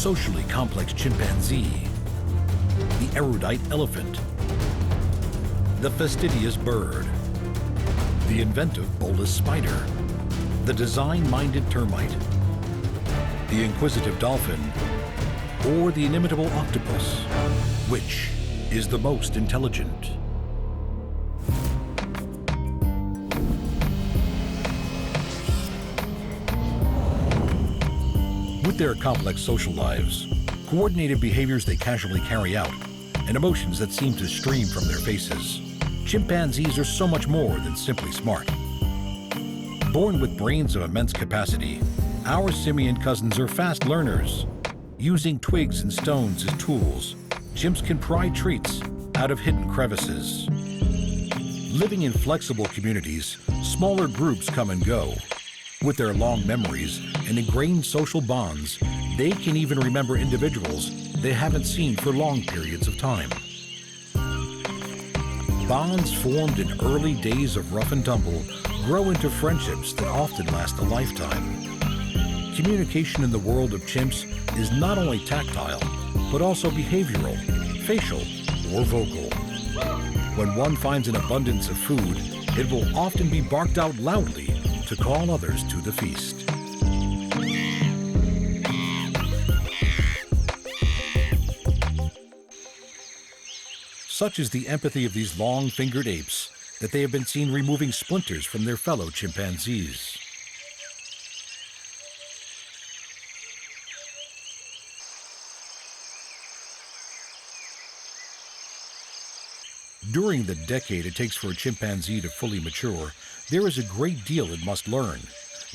socially complex chimpanzee, the erudite elephant, the fastidious bird, the inventive Bolas spider, the design-minded termite, the inquisitive dolphin, or the inimitable octopus. Which is the most intelligent? With their complex social lives, coordinated behaviors they casually carry out, and emotions that seem to stream from their faces, chimpanzees are so much more than simply smart. Born with brains of immense capacity, our simian cousins are fast learners. Using twigs and stones as tools, chimps can pry treats out of hidden crevices. Living in flexible communities, smaller groups come and go. With their long memories and ingrained social bonds, they can even remember individuals they haven't seen for long periods of time. Bonds formed in early days of rough and tumble grow into friendships that often last a lifetime. Communication in the world of chimps is not only tactile, but also behavioral, facial, or vocal. When one finds an abundance of food, it will often be barked out loudly to call others to the feast. Such is the empathy of these long-fingered apes that they have been seen removing splinters from their fellow chimpanzees. During the decade it takes for a chimpanzee to fully mature, there is a great deal it must learn.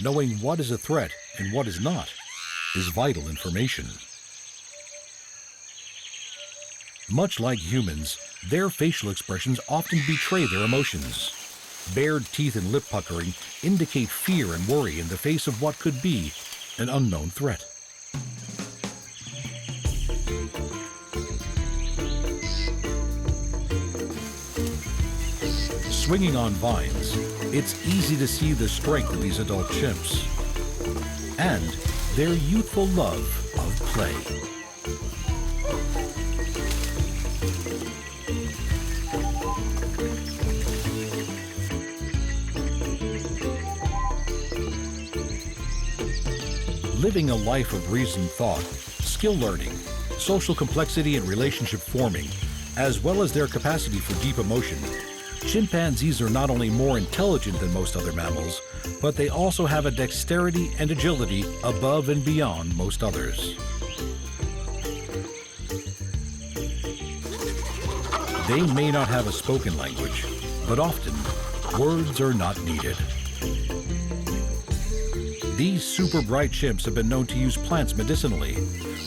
Knowing what is a threat and what is not is vital information. Much like humans, their facial expressions often betray their emotions. Bared teeth and lip puckering indicate fear and worry in the face of what could be an unknown threat. Swinging on vines, it's easy to see the strength of these adult chimps and their youthful love of play. Living a life of reasoned thought, skill learning, social complexity and relationship forming, as well as their capacity for deep emotion, chimpanzees are not only more intelligent than most other mammals, but they also have a dexterity and agility above and beyond most others. They may not have a spoken language, but often words are not needed. These super bright chimps have been known to use plants medicinally,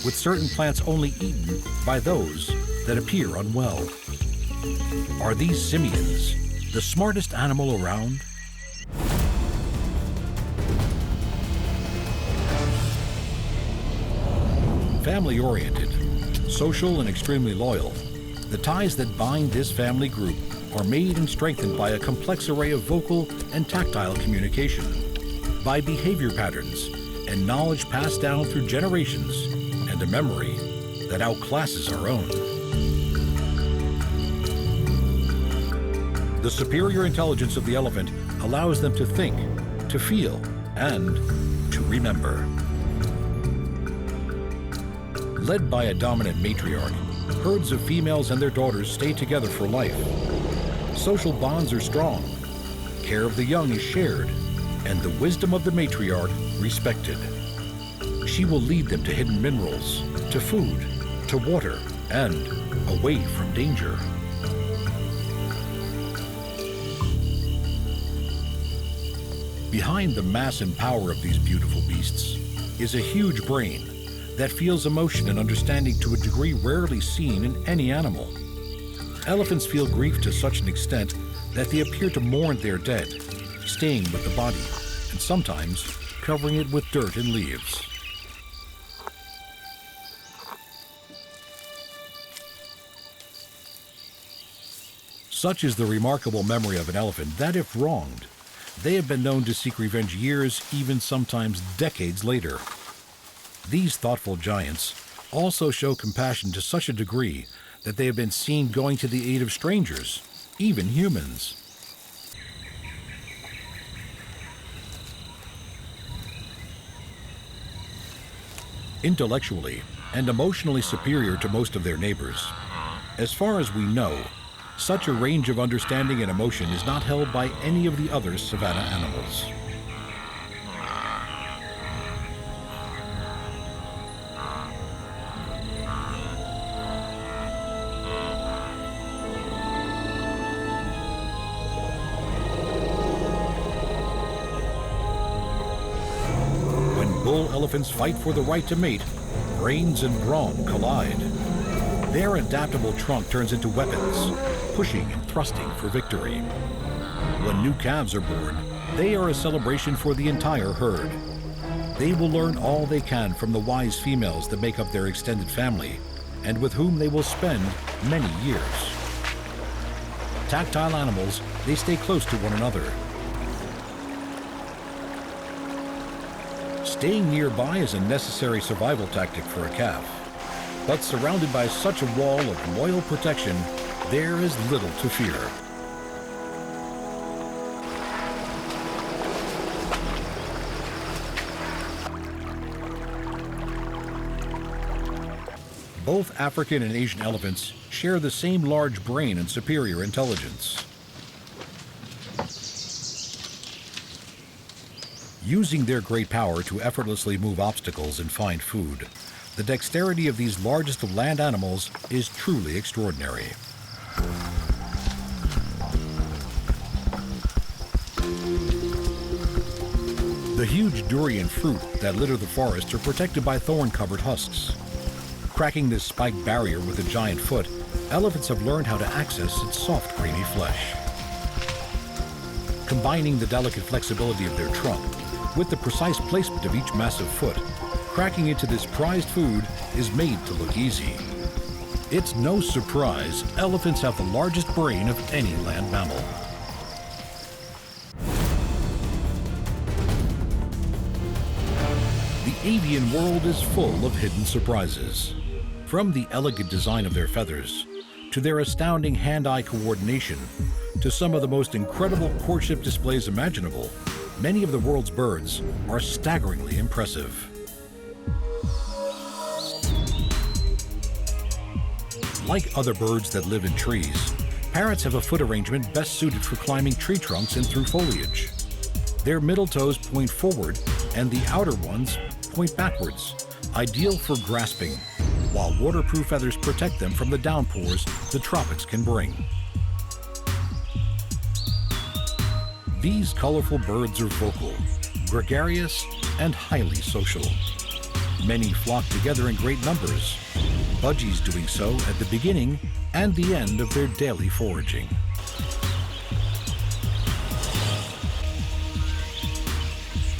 with certain plants only eaten by those that appear unwell. Are these simians the smartest animal around? Family-oriented, social and extremely loyal, the ties that bind this family group are made and strengthened by a complex array of vocal and tactile communication, by behavior patterns and knowledge passed down through generations, and a memory that outclasses our own. The superior intelligence of the elephant allows them to think, to feel, and to remember. Led by a dominant matriarch, herds of females and their daughters stay together for life. Social bonds are strong, care of the young is shared, and the wisdom of the matriarch respected. She will lead them to hidden minerals, to food, to water, and away from danger. Behind the mass and power of these beautiful beasts is a huge brain that feels emotion and understanding to a degree rarely seen in any animal. Elephants feel grief to such an extent that they appear to mourn their dead, staying with the body, and sometimes covering it with dirt and leaves. Such is the remarkable memory of an elephant that, if wronged, they have been known to seek revenge years, even sometimes decades later. These thoughtful giants also show compassion to such a degree that they have been seen going to the aid of strangers, even humans. Intellectually and emotionally superior to most of their neighbors, as far as we know, such a range of understanding and emotion is not held by any of the other savanna animals. Bull elephants fight for the right to mate, brains and brawn collide. Their adaptable trunk turns into weapons, pushing and thrusting for victory. When new calves are born, they are a celebration for the entire herd. They will learn all they can from the wise females that make up their extended family, and with whom they will spend many years. Tactile animals, they stay close to one another. Staying nearby is a necessary survival tactic for a calf, but surrounded by such a wall of loyal protection, there is little to fear. Both African and Asian elephants share the same large brain and superior intelligence. Using their great power to effortlessly move obstacles and find food, the dexterity of these largest of land animals is truly extraordinary. The huge durian fruit that litter the forest are protected by thorn-covered husks. Cracking this spiked barrier with a giant foot, elephants have learned how to access its soft, creamy flesh. Combining the delicate flexibility of their trunk with the precise placement of each massive foot, cracking into this prized food is made to look easy. It's no surprise elephants have the largest brain of any land mammal. The avian world is full of hidden surprises. From the elegant design of their feathers, to their astounding hand-eye coordination, to some of the most incredible courtship displays imaginable, many of the world's birds are staggeringly impressive. Like other birds that live in trees, parrots have a foot arrangement best suited for climbing tree trunks and through foliage. Their middle toes point forward and the outer ones point backwards, ideal for grasping, while waterproof feathers protect them from the downpours the tropics can bring. These colorful birds are vocal, gregarious, and highly social. Many flock together in great numbers, budgies doing so at the beginning and the end of their daily foraging.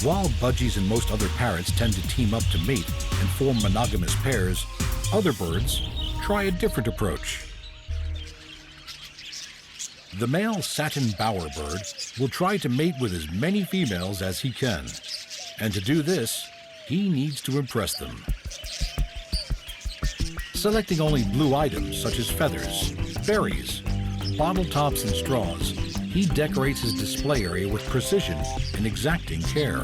While budgies and most other parrots tend to team up to mate and form monogamous pairs, other birds try a different approach. The male satin bowerbird will try to mate with as many females as he can, and to do this, he needs to impress them. Selecting only blue items such as feathers, berries, bottle tops, and straws, he decorates his display area with precision and exacting care.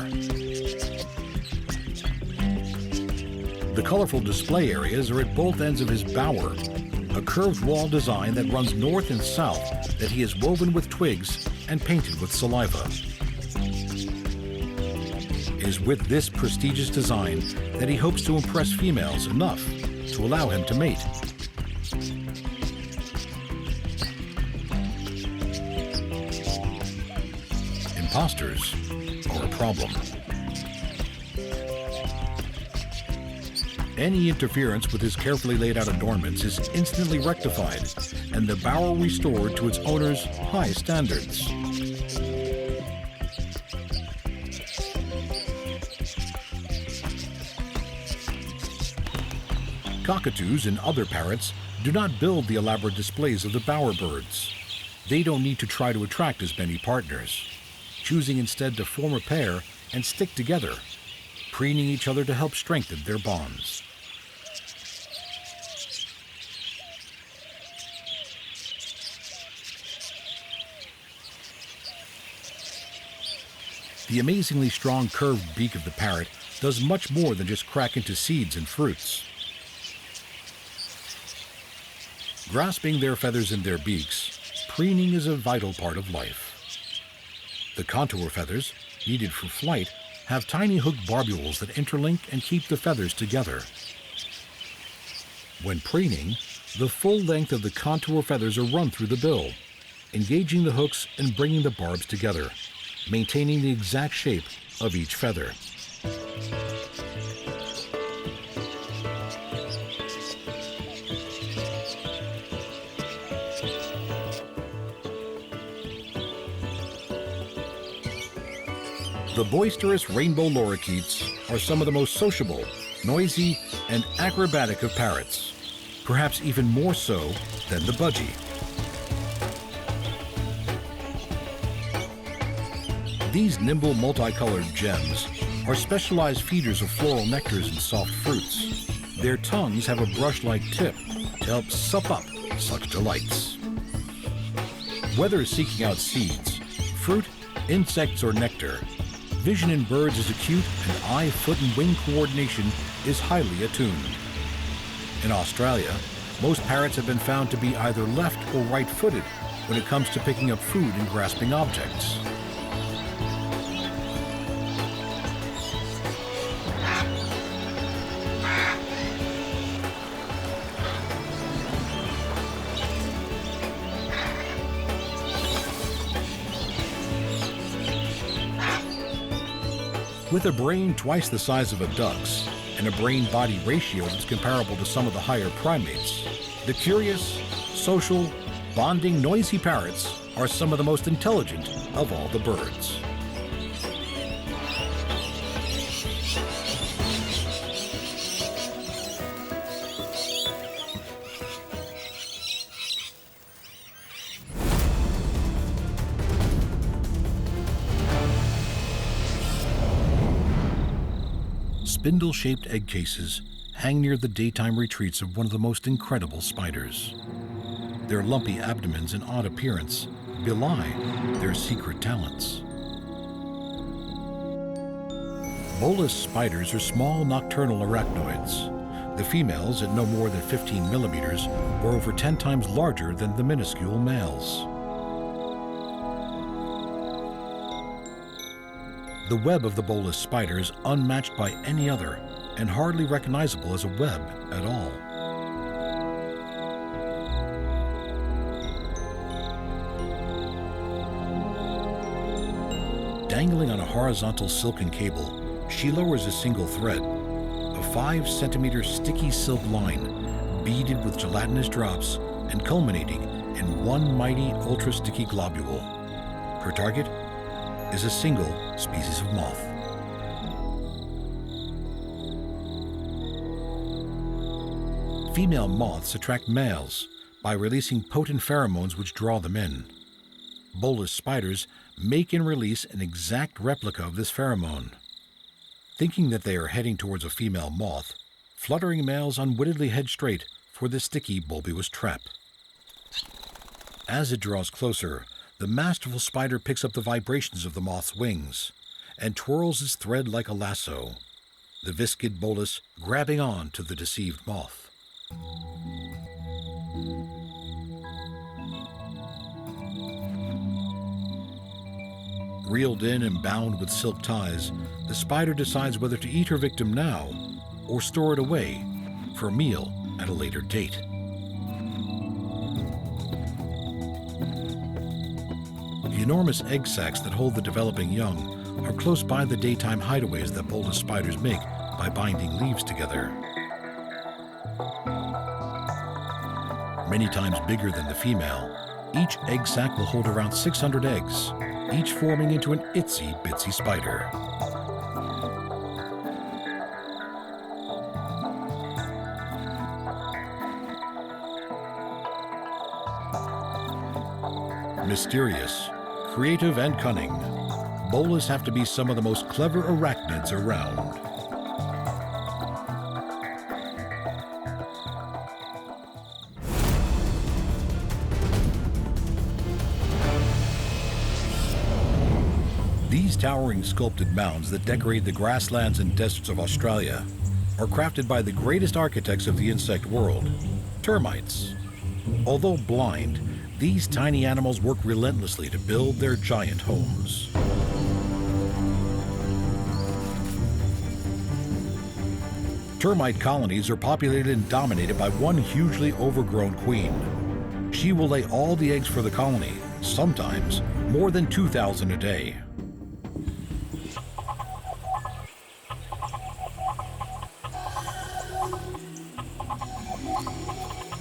The colorful display areas are at both ends of his bower, a curved wall design that runs north and south that he has woven with twigs and painted with saliva. It is with this prestigious design that he hopes to impress females enough to allow him to mate. Imposters are a problem. Any interference with his carefully laid out adornments is instantly rectified and the bower restored to its owner's high standards. Cockatoos and other parrots do not build the elaborate displays of the bowerbirds. They don't need to try to attract as many partners, choosing instead to form a pair and stick together, preening each other to help strengthen their bonds. The amazingly strong curved beak of the parrot does much more than just crack into seeds and fruits. Grasping their feathers in their beaks, preening is a vital part of life. The contour feathers, needed for flight, have tiny hooked barbules that interlink and keep the feathers together. When preening, the full length of the contour feathers are run through the bill, engaging the hooks and bringing the barbs together, maintaining the exact shape of each feather. The boisterous rainbow lorikeets are some of the most sociable, noisy, and acrobatic of parrots, perhaps even more so than the budgie. These nimble multicolored gems are specialized feeders of floral nectars and soft fruits. Their tongues have a brush-like tip to help sup up such delights. Whether seeking out seeds, fruit, insects, or nectar, vision in birds is acute and eye, foot, and wing coordination is highly attuned. In Australia, most parrots have been found to be either left or right-footed when it comes to picking up food and grasping objects. With a brain twice the size of a duck's and a brain-body ratio that's comparable to some of the higher primates, the curious, social, bonding, noisy parrots are some of the most intelligent of all the birds. Spindle-shaped egg cases hang near the daytime retreats of one of the most incredible spiders. Their lumpy abdomens and odd appearance belie their secret talents. Bolas spiders are small nocturnal arachnoids. The females, at no more than 15 millimeters, are over 10 times larger than the minuscule males. The web of the Bolas spider is unmatched by any other and hardly recognizable as a web at all. Dangling on a horizontal silken cable, she lowers a single thread, a 5-centimeter sticky silk line beaded with gelatinous drops and culminating in one mighty ultra-sticky globule. Her target is a single species of moth. Female moths attract males by releasing potent pheromones which draw them in. Bolas spiders make and release an exact replica of this pheromone. Thinking that they are heading towards a female moth, fluttering males unwittingly head straight for the sticky bulbous trap. As it draws closer, the masterful spider picks up the vibrations of the moth's wings and twirls its thread like a lasso, the viscid bolus grabbing on to the deceived moth. Reeled in and bound with silk ties, the spider decides whether to eat her victim now or store it away for a meal at a later date. The enormous egg sacs that hold the developing young are close by the daytime hideaways that Bolas spiders make by binding leaves together. Many times bigger than the female, each egg sac will hold around 600 eggs, each forming into an itsy-bitsy spider. Mysterious, creative, and cunning, Bolas have to be some of the most clever arachnids around. These These towering sculpted mounds that decorate the grasslands and deserts of Australia are crafted by the greatest architects of the insect world, termites. Although blind, these tiny animals work relentlessly to build their giant homes. Termite colonies are populated and dominated by one hugely overgrown queen. She will lay all the eggs for the colony, sometimes more than 2,000 a day.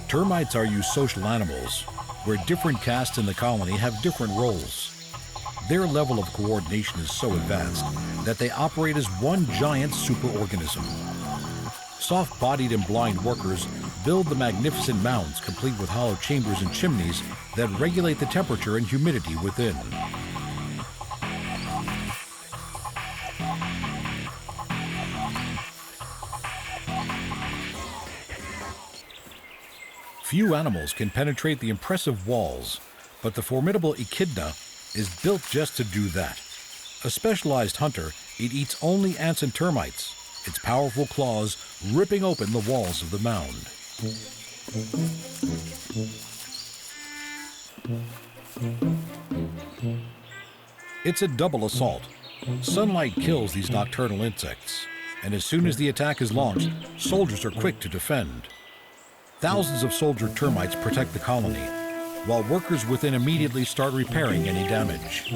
Termites are eusocial animals, where different castes in the colony have different roles. Their level of coordination is so advanced that they operate as one giant superorganism. Soft-bodied and blind workers build the magnificent mounds complete with hollow chambers and chimneys that regulate the temperature and humidity within. Few animals can penetrate the impressive walls, but the formidable echidna is built just to do that. A specialized hunter, it eats only ants and termites, its powerful claws ripping open the walls of the mound. It's a double assault. Sunlight kills these nocturnal insects, and as soon as the attack is launched, soldiers are quick to defend. Thousands of soldier termites protect the colony, while workers within immediately start repairing any damage.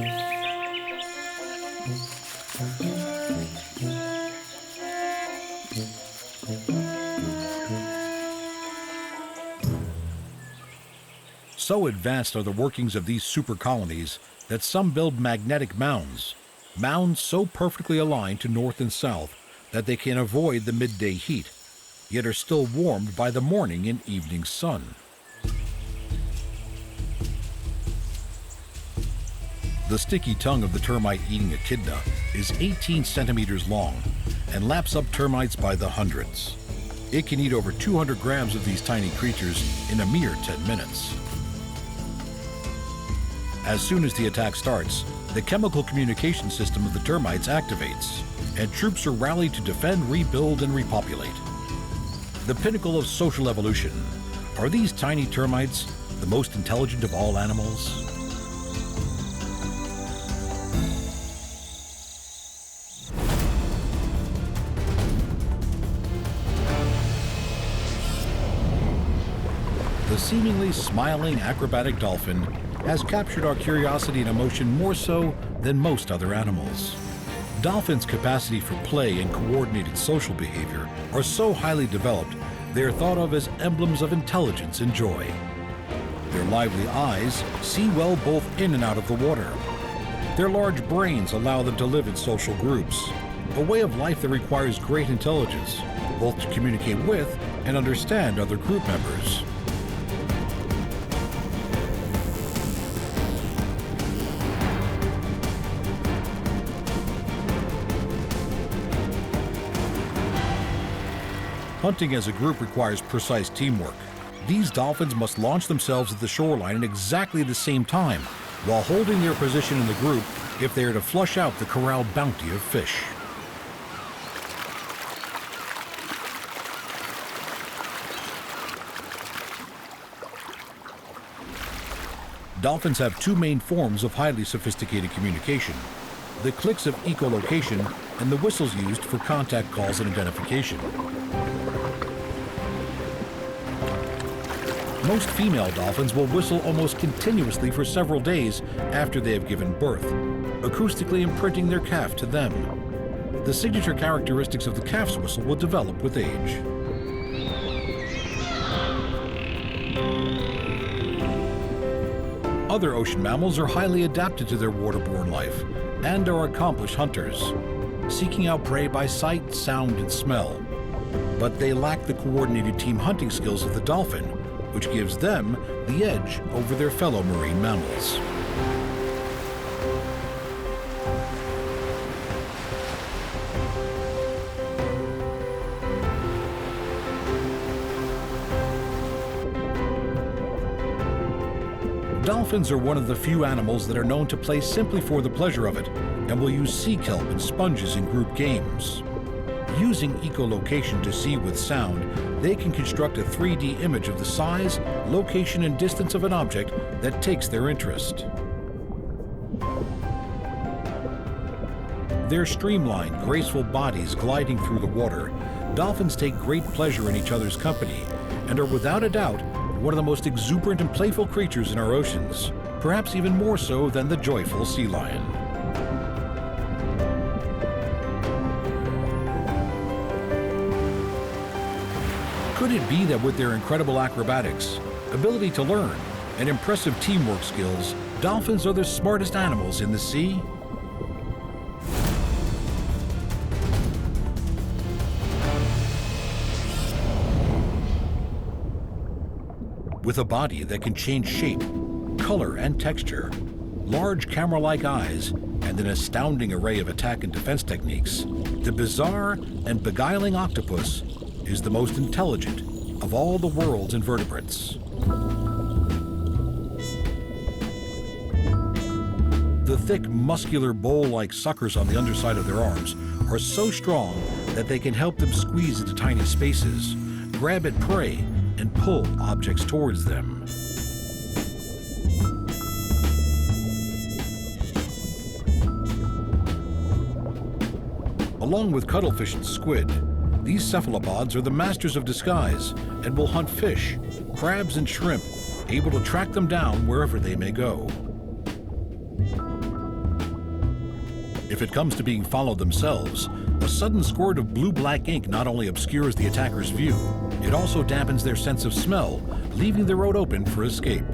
So advanced are the workings of these super colonies that some build magnetic mounds, mounds so perfectly aligned to north and south that they can avoid the midday heat, yet are still warmed by the morning and evening sun. The sticky tongue of the termite-eating echidna is 18 centimeters long and laps up termites by the hundreds. It can eat over 200 grams of these tiny creatures in a mere 10 minutes. As soon as the attack starts, the chemical communication system of the termites activates, and troops are rallied to defend, rebuild, and repopulate. The pinnacle of social evolution. Are these tiny termites the most intelligent of all animals? The seemingly smiling acrobatic dolphin has captured our curiosity and emotion more so than most other animals. Dolphins' capacity for play and coordinated social behavior are so highly developed, they are thought of as emblems of intelligence and joy. Their lively eyes see well both in and out of the water. Their large brains allow them to live in social groups, a way of life that requires great intelligence, both to communicate with and understand other group members. Hunting as a group requires precise teamwork. These dolphins must launch themselves at the shoreline at exactly the same time, while holding their position in the group if they are to flush out the corralled bounty of fish. Dolphins have two main forms of highly sophisticated communication: the clicks of echolocation and the whistles used for contact calls and identification. Most female dolphins will whistle almost continuously for several days after they have given birth, acoustically imprinting their calf to them. The signature characteristics of the calf's whistle will develop with age. Other ocean mammals are highly adapted to their waterborne life and are accomplished hunters, seeking out prey by sight, sound, and smell. But they lack the coordinated team hunting skills of the dolphin, which gives them the edge over their fellow marine mammals. Dolphins are one of the few animals that are known to play simply for the pleasure of it, and will use sea kelp and sponges in group games. Using echolocation to see with sound, they can construct a 3D image of the size, location, and distance of an object that takes their interest. Their streamlined, graceful bodies gliding through the water, dolphins take great pleasure in each other's company and are without a doubt one of the most exuberant and playful creatures in our oceans, perhaps even more so than the joyful sea lion. Could it be that with their incredible acrobatics, ability to learn, and impressive teamwork skills, dolphins are the smartest animals in the sea? With a body that can change shape, color, and texture, large camera-like eyes, and an astounding array of attack and defense techniques, the bizarre and beguiling octopus is the most intelligent of all the world's invertebrates. The thick, muscular bowl-like suckers on the underside of their arms are so strong that they can help them squeeze into tiny spaces, grab at prey, and pull objects towards them. Along with cuttlefish and squid, these cephalopods are the masters of disguise and will hunt fish, crabs, and shrimp, able to track them down wherever they may go. If it comes to being followed themselves, a sudden squirt of blue-black ink not only obscures the attacker's view, it also dampens their sense of smell, leaving the road open for escape.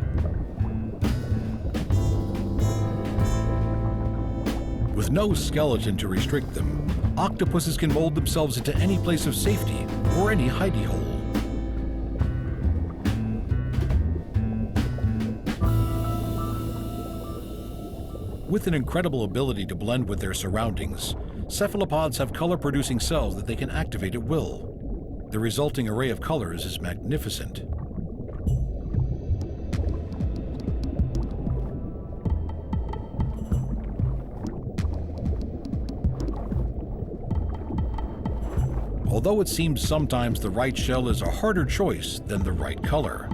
With no skeleton to restrict them, octopuses can mold themselves into any place of safety or any hidey hole. With an incredible ability to blend with their surroundings, cephalopods have color-producing cells that they can activate at will. The resulting array of colors is magnificent. Although it seems sometimes the right shell is a harder choice than the right color.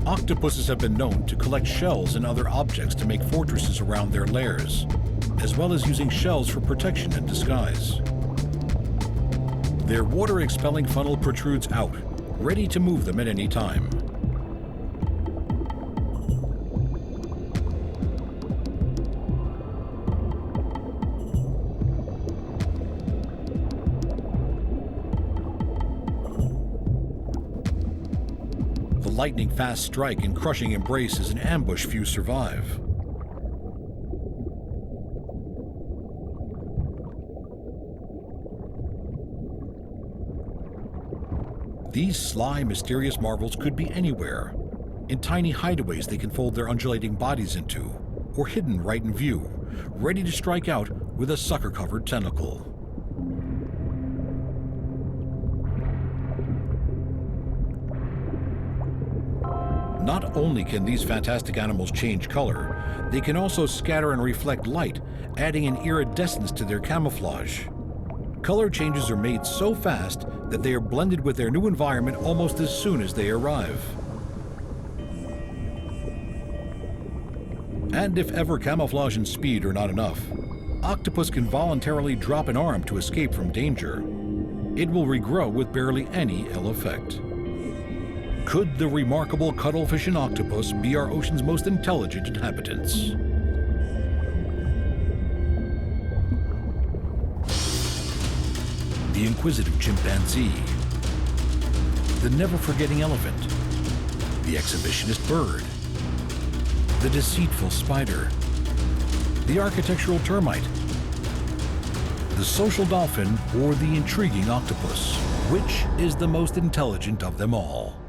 Octopuses have been known to collect shells and other objects to make fortresses around their lairs, as well as using shells for protection and disguise. Their water-expelling funnel protrudes out, ready to move them at any time. The lightning-fast strike and crushing embrace is an ambush few survive. These sly, mysterious marvels could be anywhere. In tiny hideaways they can fold their undulating bodies into, or hidden right in view, ready to strike out with a sucker-covered tentacle. Not only can these fantastic animals change color, they can also scatter and reflect light, adding an iridescence to their camouflage. Color changes are made so fast that they are blended with their new environment almost as soon as they arrive. And if ever camouflage and speed are not enough, octopus can voluntarily drop an arm to escape from danger. It will regrow with barely any ill effect. Could the remarkable cuttlefish and octopus be our ocean's most intelligent inhabitants? The inquisitive chimpanzee, the never-forgetting elephant, the exhibitionist bird, the deceitful spider, the architectural termite, the social dolphin, or the intriguing octopus. Which is the most intelligent of them all?